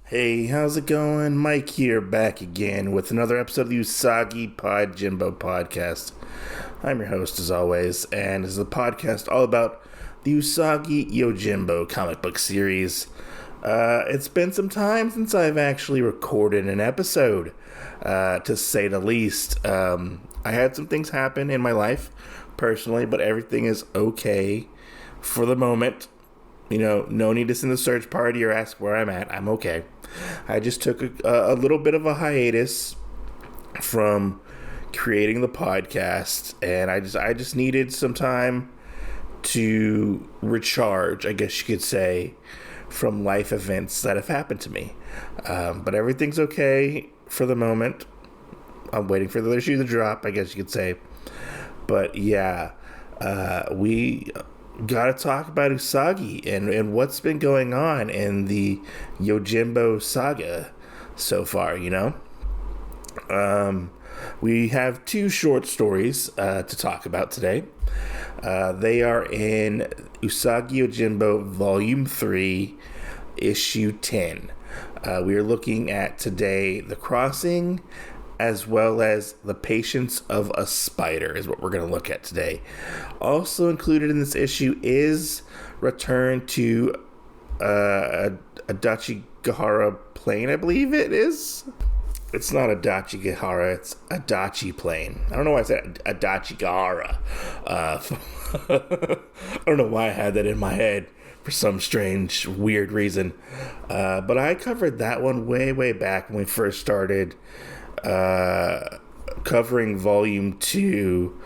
Hey, how's it going? Mike here, back again with another episode of the Usagi Podjimbo podcast. I'm your host as always, and this is a podcast all about the Usagi Yojimbo comic book series. It's been some time since I've actually recorded an episode, to say the least. I had some things happen in my life, personally, but everything is okay for the moment. You know, no need to send a search party or ask where I'm at. I'm okay. I just took a little bit of a hiatus from creating the podcast, and I just needed some time to recharge, I guess you could say, from life events that have happened to me. But everything's okay for the moment. I'm waiting for the other shoe to drop, I guess you could say. But yeah, we gotta talk about Usagi and what's been going on in the Yojimbo saga so far, you know? We have two short stories to talk about today. They are in Usagi Yojimbo Volume 3, Issue 10. We are looking at today The Crossing, as well as The Patience of a Spider is what we're going to look at today. Also included in this issue is Return to Adachigahara Plain, I believe it is. It's not Adachigahara, it's Adachi Plain. I don't know why I said Adachigahara. I don't know why I had that in my head for some strange, weird reason. But I covered that one way back when we first started covering Volume 2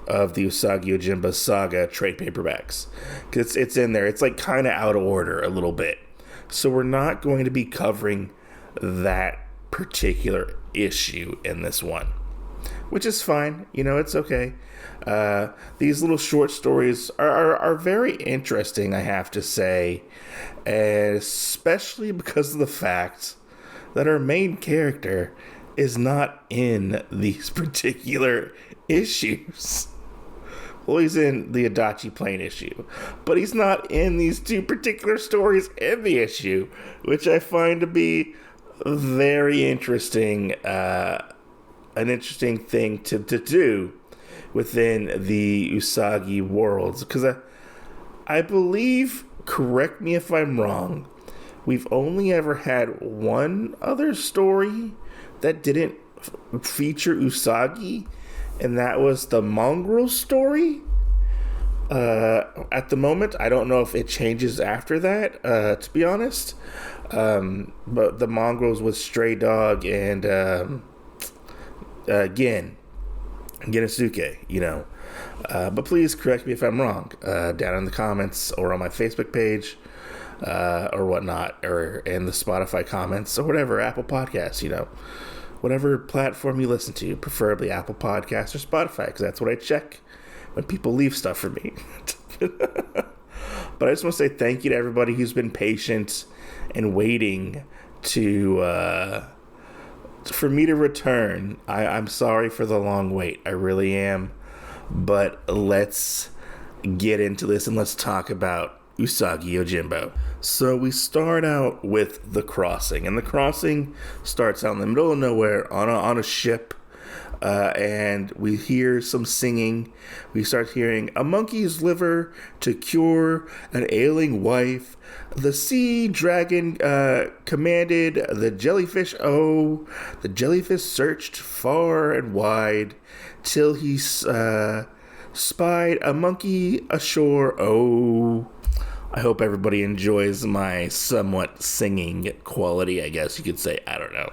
of the Usagi Yojimbo saga trade paperbacks. Because it's in there. It's like kind of out of order a little bit. So we're not going to be covering that particular issue in this one, which is fine. You know, it's okay. These little short stories are very interesting, I have to say, and especially because of the fact that our main character is not in these particular issues. Well, he's in the Adachi Plain issue, but he's not in these two particular stories in the issue, which I find to be very interesting, an interesting thing to do within the Usagi worlds, because I believe, correct me if I'm wrong, we've only ever had one other story that didn't feature Usagi, and that was the mongrel story. At the moment, I don't know if it changes after that, to be honest. But the mongrels with Stray Dog and Genosuke, you know. But please correct me if I'm wrong, down in the comments or on my Facebook page, or whatnot, or in the Spotify comments, or whatever, Apple Podcasts, you know. Whatever platform you listen to, preferably Apple Podcasts or Spotify, because that's what I check when people leave stuff for me. But I just want to say thank you to everybody who's been patient and waiting for me to return. I'm sorry for the long wait. I really am. But let's get into this and let's talk about Usagi Yojimbo. So we start out with The Crossing, and The Crossing starts out in the middle of nowhere on a ship, and we hear some singing. We start hearing a monkey's liver to cure an ailing wife. The sea dragon commanded the jellyfish. Oh, the jellyfish searched far and wide till he spied a monkey ashore. Oh, I hope everybody enjoys my somewhat singing quality, I guess you could say. I don't know.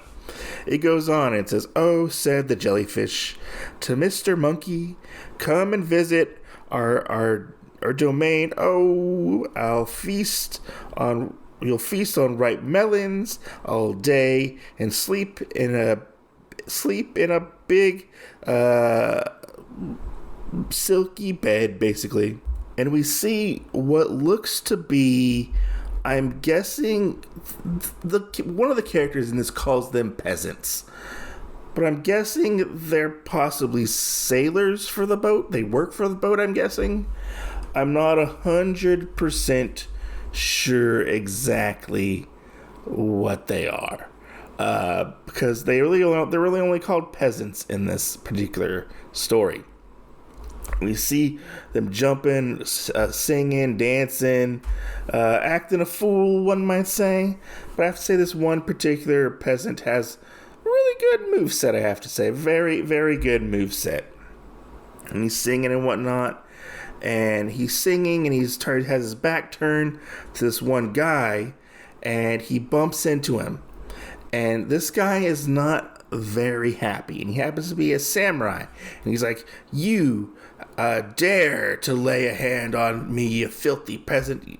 It goes on and it says, "Oh, said the jellyfish to Mr. Monkey, come and visit our domain. Oh, you'll feast on ripe melons all day and sleep in a big silky bed," basically. And we see what looks to be, I'm guessing, one of the characters in this calls them peasants. But I'm guessing they're possibly sailors for the boat. They work for the boat, I'm guessing. I'm not 100% sure exactly what they are. Because they're really only called peasants in this particular story. We see them jumping, singing, dancing, acting a fool, one might say. But I have to say this one particular peasant has a really good moveset, I have to say. Very, very good moveset. And he's singing and whatnot. And he's singing and has his back turned to this one guy. And he bumps into him. And this guy is not very happy. And he happens to be a samurai. And he's like, you dare to lay a hand on me, you filthy peasant.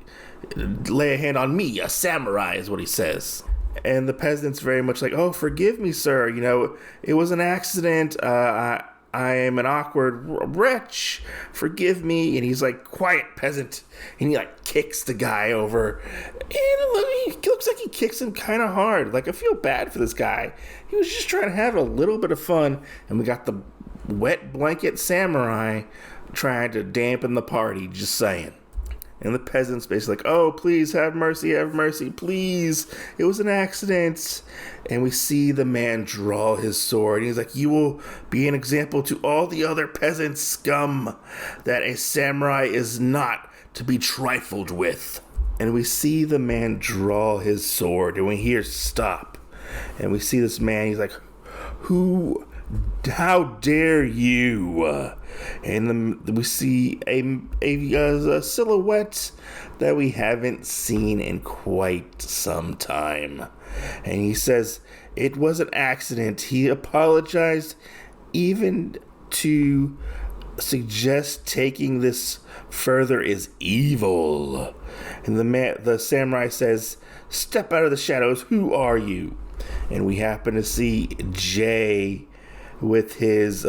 Lay a hand on me, a samurai, is what he says. And the peasant's very much like, oh, forgive me, sir. You know, it was an accident. I am an awkward wretch. Forgive me. And he's like, quiet, peasant. And he like kicks the guy over. And it looks like he kicks him kind of hard. Like, I feel bad for this guy. He was just trying to have a little bit of fun. And we got the wet blanket samurai trying to dampen the party, just saying. And the peasant's basically like, oh, please have mercy, please. It was an accident. And we see the man draw his sword. And he's like, you will be an example to all the other peasant scum that a samurai is not to be trifled with. And we see the man draw his sword. And we hear stop. And we see this man, he's like, how dare you? And we see a silhouette that we haven't seen in quite some time. And he says, it was an accident. He apologized even to suggest taking this further is evil. And the samurai says, step out of the shadows. Who are you? And we happen to see Jay with his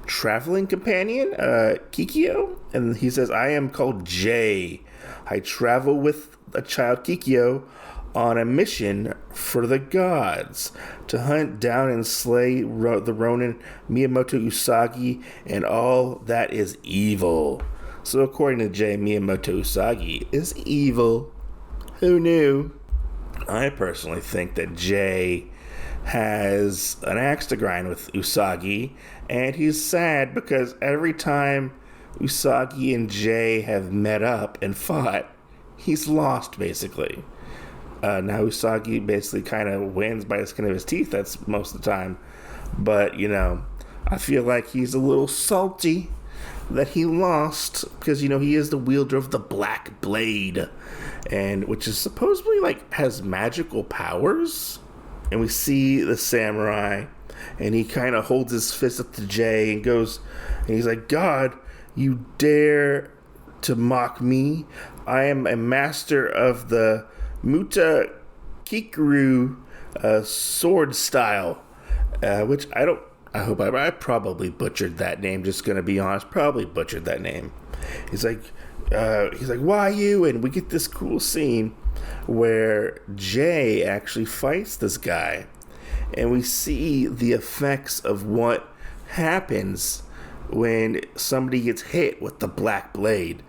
traveling companion, Kikyo. And he says, I am called Jay. I travel with a child, Kikyo, on a mission for the gods to hunt down and slay the Ronin Miyamoto Usagi and all that is evil. So according to Jay, Miyamoto Usagi is evil. Who knew? I personally think that Jay has an axe to grind with Usagi, and he's sad because every time Usagi and Jay have met up and fought, he's lost, basically. Now Usagi basically kind of wins by the skin of his teeth, that's most of the time. But, you know, I feel like he's a little salty that he lost because, you know, he is the wielder of the Black Blade, and which is supposedly, like, has magical powers. And we see the samurai, and he kind of holds his fist up to Jay and goes, and he's like, God, you dare to mock me? I am a master of the Muta Kikuru sword style, which I probably butchered that name, just gonna be honest, probably butchered that name. He's like, why you? And we get this cool scene where Jay actually fights this guy, and we see the effects of what happens when somebody gets hit with the Black Blade.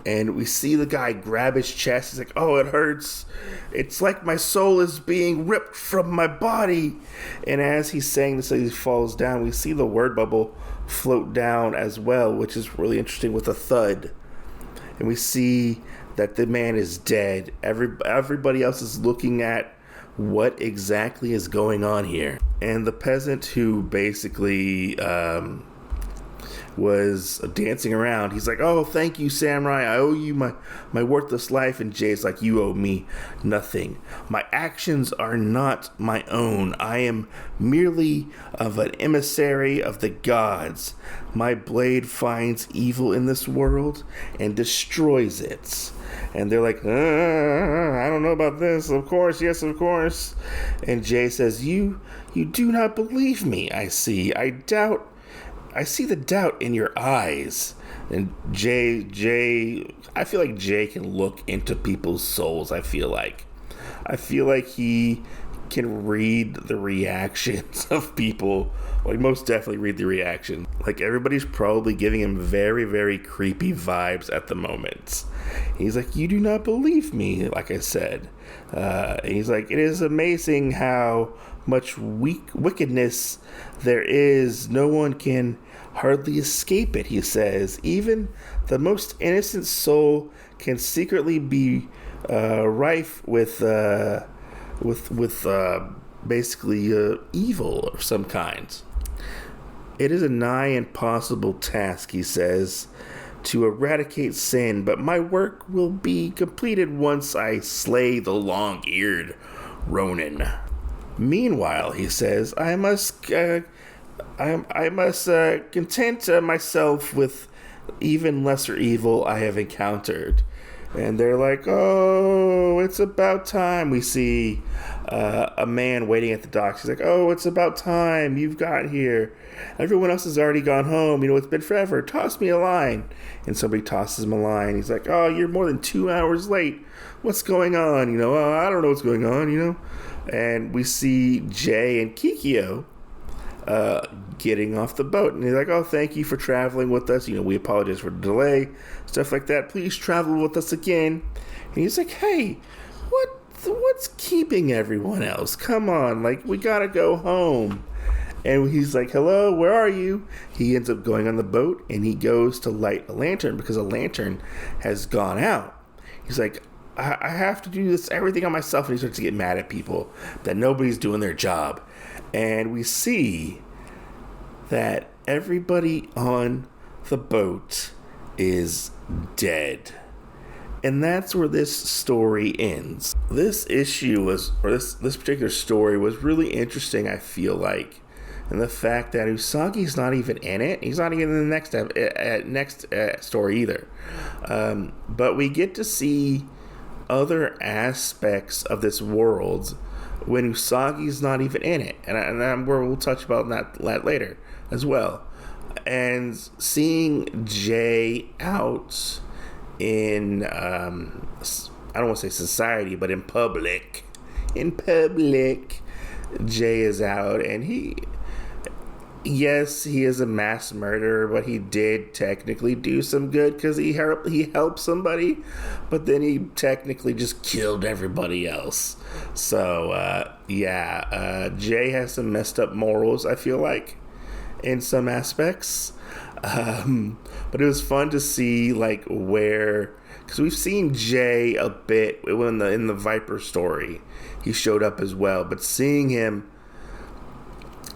And we see the guy grab his chest. He's like, oh, it hurts. It's like my soul is being ripped from my body. And as he's saying this, as he falls down, we see the word bubble float down as well, which is really interesting, with a thud. And we see that the man is dead. Everybody else is looking at what exactly is going on here. And the peasant who basically was dancing around, he's like, oh, thank you, samurai, I owe you my worthless life. And Jay's like, you owe me nothing. My actions are not my own. I am merely of an emissary of the gods. My blade finds evil in this world and destroys it. And they're like, I don't know about this. Of course, yes, of course. And Jay says, you do not believe me, I see. I see the doubt in your eyes. And Jay, I feel like Jay can look into people's souls, I feel like he can read the reactions of people. Like, most definitely read the reaction. Like, everybody's probably giving him very, very creepy vibes at the moment. He's like, you do not believe me, like I said. And he's like, it is amazing how much wickedness there is. No one can hardly escape it, he says. Even the most innocent soul can secretly be rife with basically evil of some kind. It is a nigh impossible task, he says, to eradicate sin, but my work will be completed once I slay the long-eared Ronin. Meanwhile, he says, I must content myself with even lesser evil I have encountered. And they're like, oh, it's about time. We see a man waiting at the docks. He's like, oh, it's about time. You've got here. Everyone else has already gone home. You know, it's been forever. Toss me a line. And somebody tosses him a line. He's like, oh, you're more than 2 hours late. What's going on? You know, I don't know what's going on, you know. And we see Jay and Kikyo getting off the boat, and he's like, oh, thank you for traveling with us, you know, we apologize for the delay, stuff like that, please travel with us again. And he's like, hey, what's keeping everyone else? Come on, like, we gotta go home. And he's like, hello, where are you? He ends up going on the boat, and he goes to light a lantern because a lantern has gone out. He's like, I have to do this everything on myself. And he starts to get mad at people that nobody's doing their job. And we see that everybody on the boat is dead. And that's where this story ends. This particular story was really interesting, I feel like. And the fact that Usagi's not even in it. He's not even in the next story either. But we get to see other aspects of this world when Usagi's not even in it, and we'll touch about that later as well. And seeing Jay out in I don't want to say society, but in public, Jay is out, and yes, he is a mass murderer, but he did technically do some good because he helped somebody, but then he technically just killed everybody else. So, Jay has some messed up morals, I feel like, in some aspects. But it was fun to see, like, because we've seen Jay a bit in the Viper story. He showed up as well, but seeing him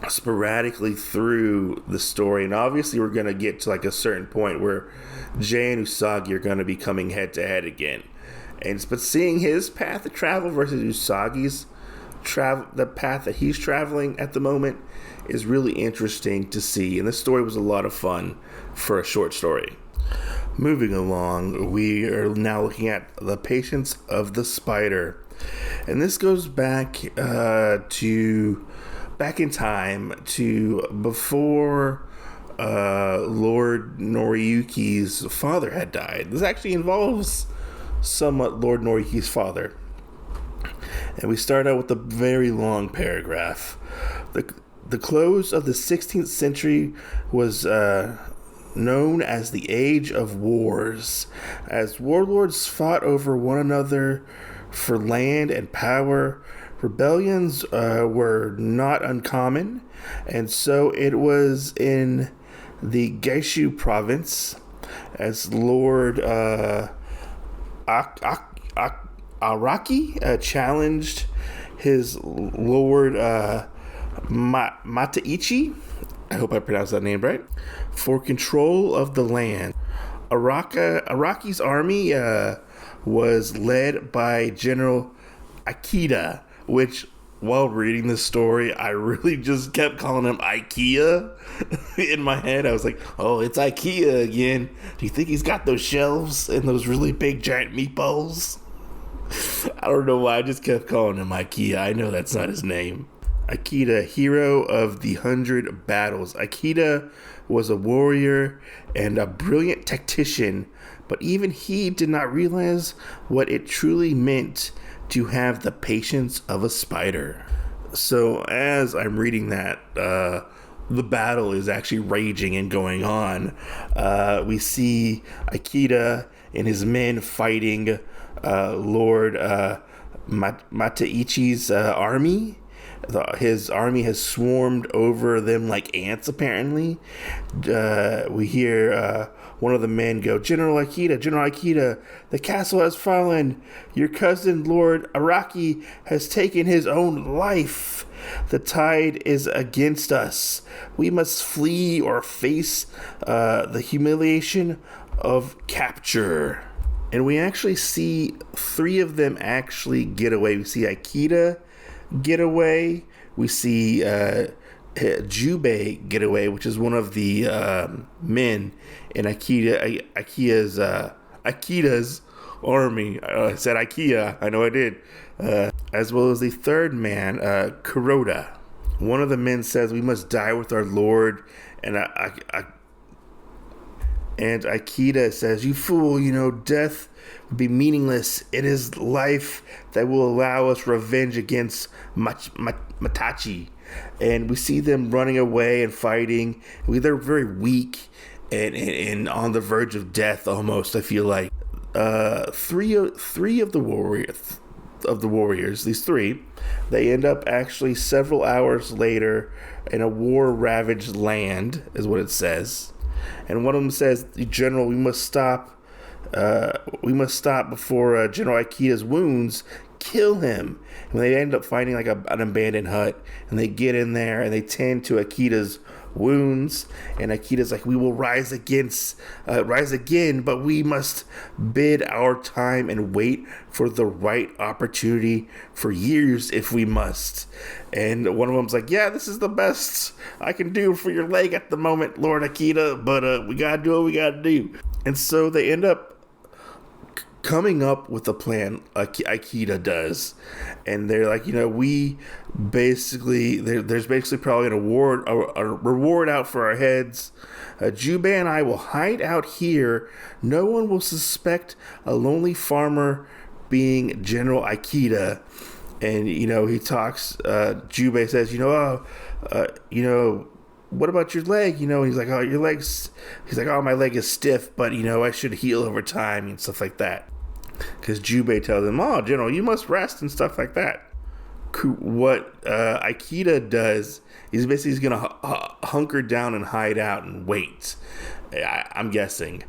sporadically through the story, and obviously we're going to get to like a certain point where Jay and Usagi are going to be coming head to head again, but seeing his path of travel versus Usagi's the path that he's traveling at the moment is really interesting to see, and this story was a lot of fun for a short story. Moving along, we are now looking at the Patience of the Spider, and this goes back in time to before Lord Noriyuki's father had died. This actually involves somewhat Lord Noriyuki's father. And we start out with a very long paragraph. The close of the 16th century was known as the Age of Wars, as warlords fought over one another for land and power. Rebellions were not uncommon, and so it was in the Geishu province as Lord Araki challenged his Lord Mataichi, I hope I pronounced that name right, for control of the land. Araki's army was led by General Ikeda, which, while reading this story, I really just kept calling him IKEA in my head. I was like, oh, it's IKEA again. Do you think he's got those shelves and those really big giant meatballs? I don't know why, I just kept calling him IKEA. I know that's not his name. Ikeda, hero of the 100 battles. Ikeda was a warrior and a brilliant tactician, but even he did not realize what it truly meant to have the patience of a spider. So as I'm reading that, the battle is actually raging and going on. We see Ikeda and his men fighting Lord Mataichi's army. His army has swarmed over them like ants, apparently. We hear one of the men go, General Ikeda, the castle has fallen. Your cousin, Lord Araki, has taken his own life. The tide is against us. We must flee or face the humiliation of capture. And we actually see 3 of them actually get away. We see Ikeda get away. We see Jubei get away, which is one of the men in Ikeda's army. I said Ikea. I know I did. As well as the 3rd man, Kuroda. One of the men says, "We must die with our lord," and and Ikeda says, "You fool, death would be meaningless. It is life that will allow us revenge against Matachi." And we see them running away and fighting. They're very weak and on the verge of death almost, I feel like. Three of the warriors, these 3, they end up actually several hours later in a war-ravaged land, is what it says. And one of them says, "General, we must stop before General Ikeda's wounds kill him." And they end up finding like an abandoned hut, and they get in there and they tend to Ikeda's wounds. And Ikeda's like, "We will rise again, but we must bid our time and wait for the right opportunity for years if we must." And one of them's like, "Yeah, this is the best I can do for your leg at the moment, Lord Ikeda, but we gotta do what we gotta do." And so they end up coming up with a plan. Ikeda does, and they're like, we basically there's basically probably a reward out for our heads. Jubei and I will hide out here. No one will suspect a lonely farmer being General Ikeda. And he talks. Jubei says, "What about your leg?" And he's like, "Oh, your leg's." He's like, "Oh, my leg is stiff, but I should heal over time," and stuff like that. Because Jubei tells him, "Oh, General, you must rest," and stuff like that. What Ikeda does is basically he's going to hunker down and hide out and wait, I'm guessing,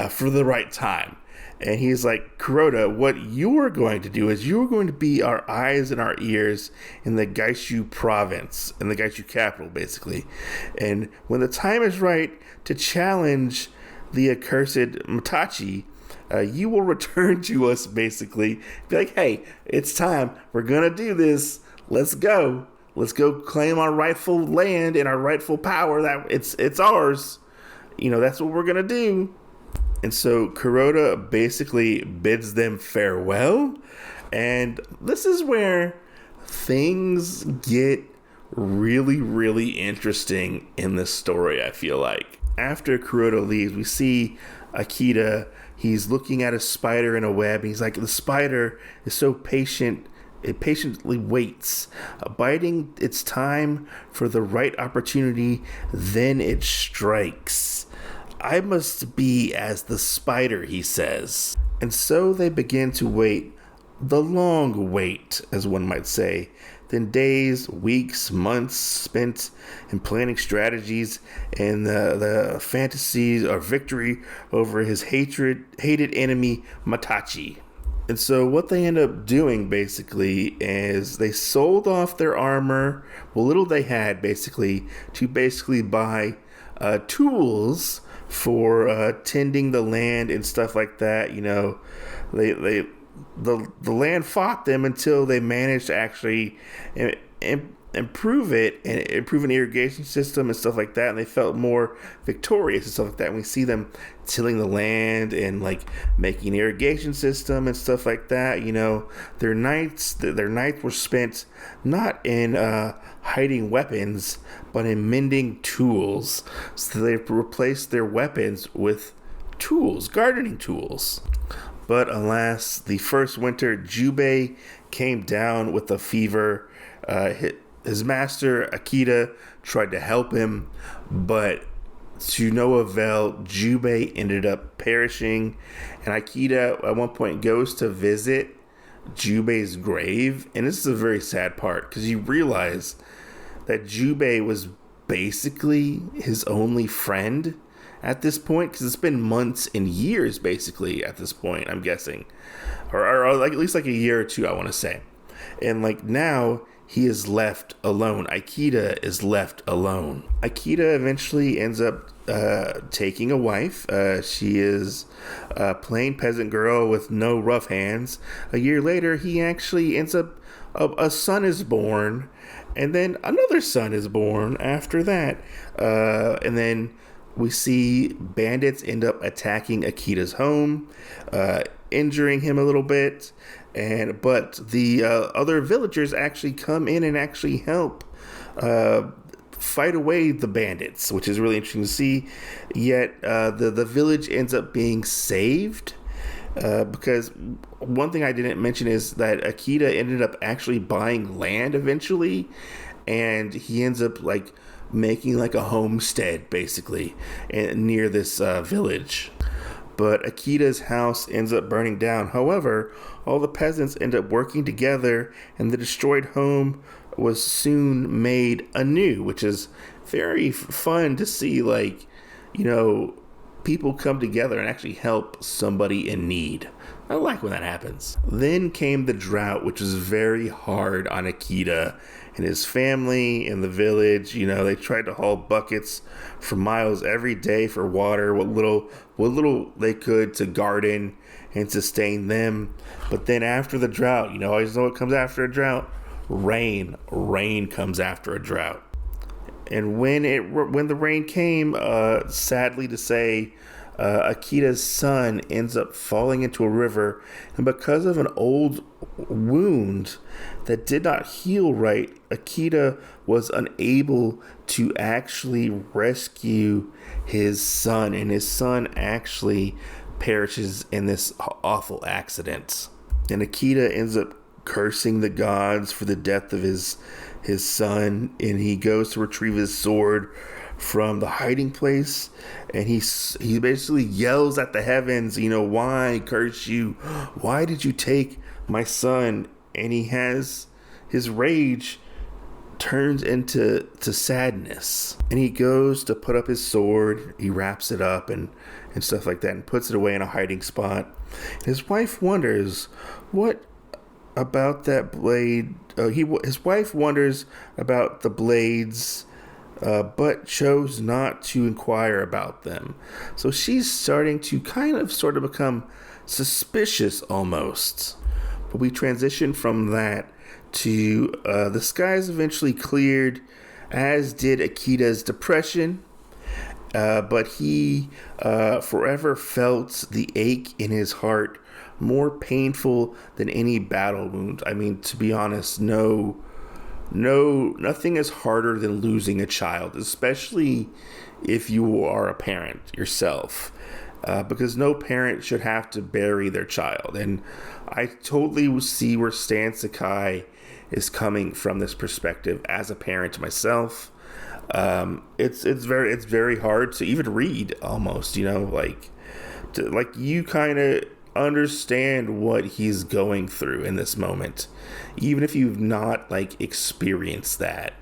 for the right time. And he's like, "Kuroda, what you are going to do is you are going to be our eyes and our ears in the Geishu province, in the Geishu capital, basically. And when the time is right to challenge the accursed Matachi, you will return to us," basically. Be like, "Hey, it's time. We're going to do this. Let's go. Let's go claim our rightful land and our rightful power. That it's ours. That's what we're going to do." And so Kuroda basically bids them farewell. And this is where things get really, really interesting in this story, I feel like. After Kuroda leaves, we see Ikeda. He's looking at a spider in a web. And he's like, the spider is so patient. It patiently waits, abiding its time for the right opportunity. Then it strikes. I must be as the spider, he says. And so they begin to wait, the long wait, as one might say. Then days, weeks, months spent in planning strategies and the fantasies of victory over his hated enemy, Matachi. And so what they end up doing, basically, is they sold off their armor, what little they had, basically, to basically buy tools for tending the land and stuff like that. The land fought them until they managed to actually improve it and improve an irrigation system and stuff like that, and they felt more victorious and stuff like that. And we see them tilling the land and like making an irrigation system and stuff like that. Their nights were spent not in hiding weapons, but in mending tools. So they replaced their weapons with tools, gardening tools. But alas, the first winter, Jubei came down with a fever, His master, Ikeda, tried to help him, but to no avail. Jubei ended up perishing, and Ikeda at one point goes to visit Jubei's grave, and this is a very sad part because you realize that Jubei was basically his only friend at this point, because it's been months and years basically at this point, I'm guessing, or like at least like a year or two, I want to say. And like now he is left alone. Ikeda is left alone. Ikeda eventually ends up taking a wife. She is a plain peasant girl with no rough hands. A year later, he actually ends up, a son is born, and then another son is born after that. And then we see bandits end up attacking Ikeda's home, injuring him a little bit. But the other villagers actually come in and actually help fight away the bandits, which is really interesting to see. Yet the village ends up being saved because one thing I didn't mention is that Ikeda ended up actually buying land eventually, and he ends up like making like a homestead basically near this village. But Ikeda's house ends up burning down. However, all the peasants end up working together, and the destroyed home was soon made anew, which is very fun to see, like, you know, people come together and actually help somebody in need. I like when that happens. Then came the drought, which was very hard on Ikeda and his family and the village. You know, they tried to haul buckets for miles every day for water, what little they could to garden and sustain them. But then after the drought, you know, always know what comes after a drought? Rain. Rain comes after a drought. And when the rain came, sadly to say, Ikeda's son ends up falling into a river, and because of an old wound that did not heal right, Ikeda was unable to actually rescue his son, and his son actually perishes in this awful accident. And Ikeda ends up cursing the gods for the death of his son, and he goes to retrieve his sword from the hiding place, and he basically yells at the heavens, you know, why curse you? Why did you take my son? And he has his rage turns into sadness, and he goes to put up his sword. He wraps it up and stuff like that, and puts it away in a hiding spot. His wife wonders what about that blade. His wife wonders about the blades, but chose not to inquire about them. So she's starting to sort of become suspicious almost. But we transition from that to the skies eventually cleared, as did Ikeda's depression. But he forever felt the ache in his heart, more painful than any battle wound. I mean, to be honest, nothing is harder than losing a child, especially if you are a parent yourself, because no parent should have to bury their child. And I totally see where Stan Sakai is coming from this perspective as a parent myself. It's very hard to even read, almost, you know, like you kind of understand what he's going through in this moment, even if you've not like experienced that.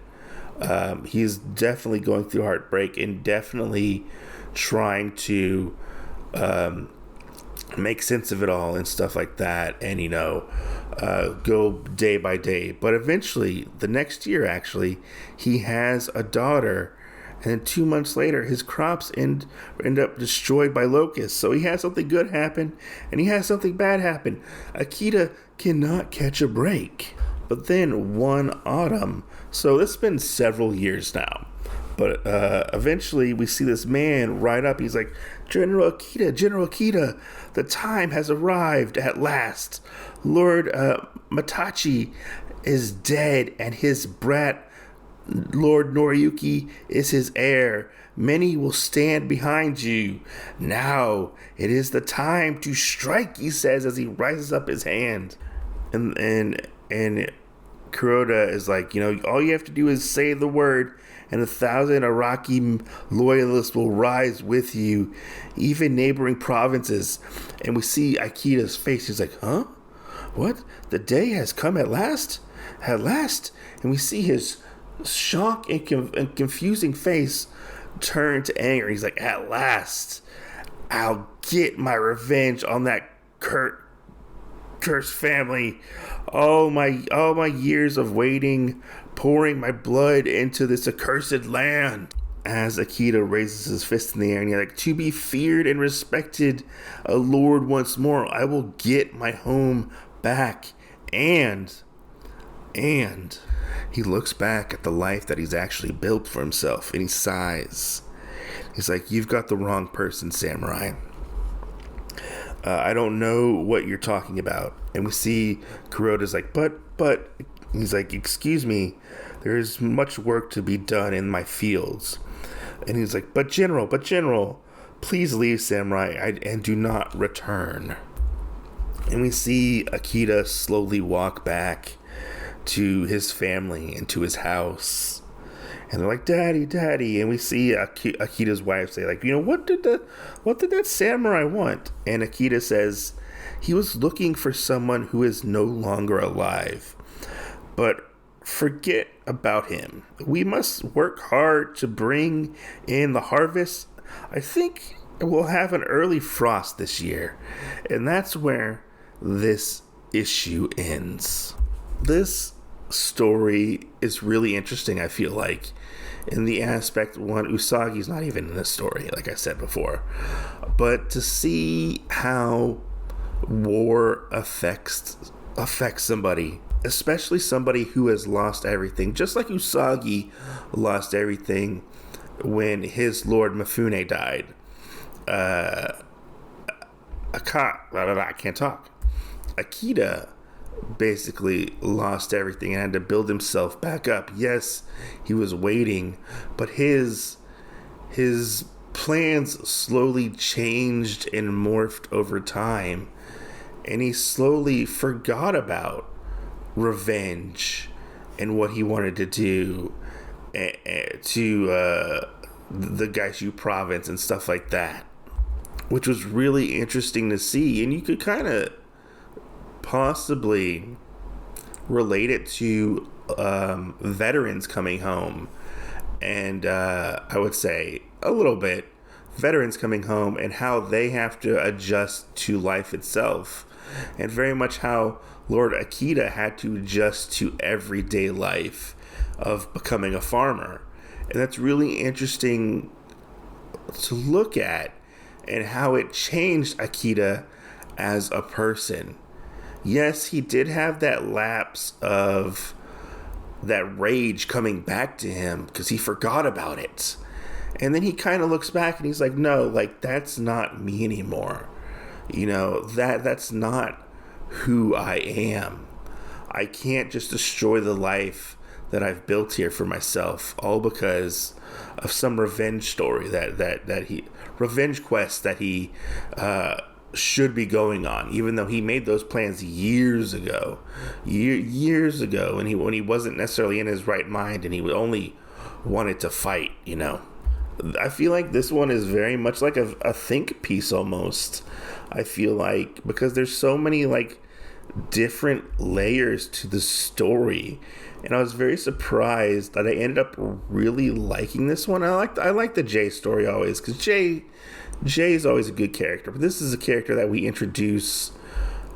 He's definitely going through heartbreak and definitely trying to make sense of it all and stuff like that, and you know, go day by day. But eventually, the next year actually, he has a daughter, and then 2 months later, his crops end up destroyed by locusts. So he has something good happen, and he has something bad happen. Ikeda cannot catch a break. But then one autumn, so this has been several years now, but eventually we see this man ride up. He's like, General Ikeda, the time has arrived at last. Lord Matachi is dead, and his brat, Lord Noriyuki, is his heir. Many will stand behind you. Now it is the time to strike, he says as he rises up his hand. And Kuroda is like, all you have to do is say the word, and 1,000 Iraqi loyalists will rise with you, even neighboring provinces. And we see Ikeda's face. He's like, huh? What? The day has come at last? At last? And we see his shock and confusing face turn to anger. He's like, at last, I'll get my revenge on that cursed family. All my years of waiting, pouring my blood into this accursed land. As Ikeda raises his fist in the air, and he's like, to be feared and respected, a lord once more, I will get my home back. And he looks back at the life that he's actually built for himself, and he sighs. He's like, you've got the wrong person, samurai. I don't know what you're talking about. And we see Kuroda's like, but, he's like, excuse me, there is much work to be done in my fields. And he's like, but general, please leave, samurai, and do not return. And we see Ikeda slowly walk back to his family and to his house. And they're like, Daddy. And we see Ikeda's wife say, like, what did that samurai want? And Ikeda says, he was looking for someone who is no longer alive. But forget about him. We must work hard to bring in the harvest. I think we'll have an early frost this year. And that's where this issue ends. This story is really interesting, I feel like, in the aspect, one, Usagi's not even in this story, like I said before, but to see how war affects somebody, especially somebody who has lost everything, just like Usagi lost everything when his lord Mifune died. I can't talk. Ikeda basically lost everything and had to build himself back up. Yes, he was waiting, but his plans slowly changed and morphed over time, and he slowly forgot about revenge and what he wanted to do to the Geishu province and stuff like that, which was really interesting to see. And you could kind of possibly relate it to veterans coming home, and I would say a little bit veterans coming home and how they have to adjust to life itself, and very much how Lord Ikeda had to adjust to everyday life of becoming a farmer. And that's really interesting to look at, and how it changed Ikeda as a person. Yes, he did have that lapse of that rage coming back to him because he forgot about it. And then he kind of looks back and he's like, no, like, that's not me anymore. That's not who I am. I can't just destroy the life that I've built here for myself, all because of some revenge story revenge quest that he should be going on, even though he made those plans years ago, and when he wasn't necessarily in his right mind, and he only wanted to fight. I feel like this one is very much like a think piece almost. I feel like, because there's so many like different layers to the story, and I was very surprised that I ended up really liking this one. I like the Jay story always, because Jay is always a good character, but this is a character that we introduce,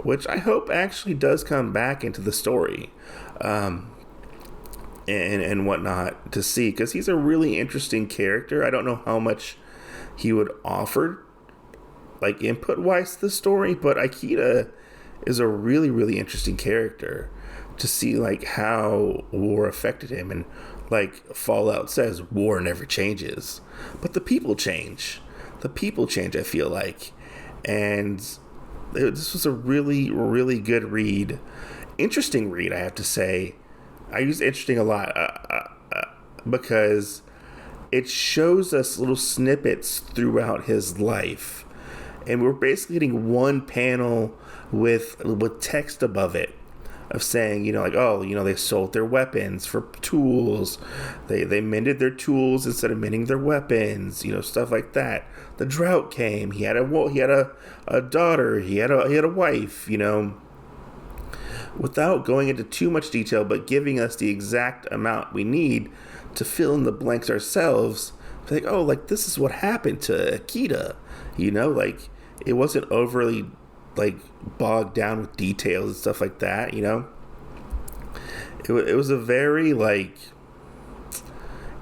which I hope actually does come back into the story, and whatnot to see, because he's a really interesting character. I don't know how much he would offer, like, input-wise to the story, but Ikeda is a really, really interesting character to see, like, how war affected him. And like Fallout says, war never changes, but the people change. I feel like. And this was a really, really good read. Interesting read, I have to say. I use interesting a lot because it shows us little snippets throughout his life. And we're basically getting one panel with text above it of saying, like, oh, they sold their weapons for tools. They mended their tools instead of mending their weapons, stuff like that. The drought came. He had a daughter. He had a wife, without going into too much detail, but giving us the exact amount we need to fill in the blanks ourselves. Like, oh, like, this is what happened to Ikeda, like, it wasn't overly, like, bogged down with details and stuff like that, It was a very, like,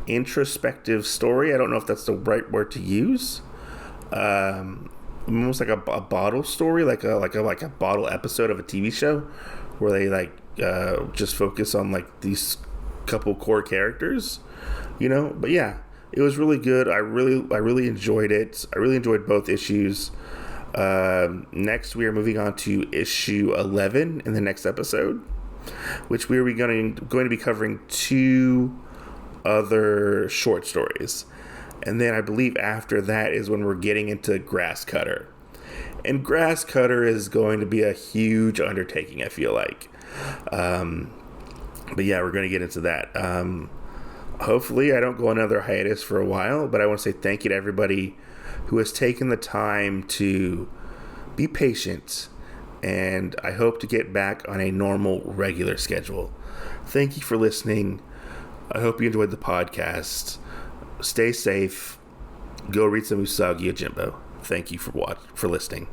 introspective story. I don't know if that's the right word to use. Almost like a bottle story, like a bottle episode of a TV show, where they, like, just focus on, like, these couple core characters, But yeah, it was really good. I really enjoyed it. I really enjoyed both issues. Next, we are moving on to issue 11 in the next episode, which we are going to be covering 2 other short stories. And then I believe after that is when we're getting into Grass Cutter. And Grass Cutter is going to be a huge undertaking, I feel like. But yeah, we're going to get into that. Hopefully I don't go on another hiatus for a while, but I want to say thank you to everybody who has taken the time to be patient, and I hope to get back on a normal, regular schedule. Thank you for listening. I hope you enjoyed the podcast. Stay safe. Go read some Usagi Yojimbo. Thank you for listening.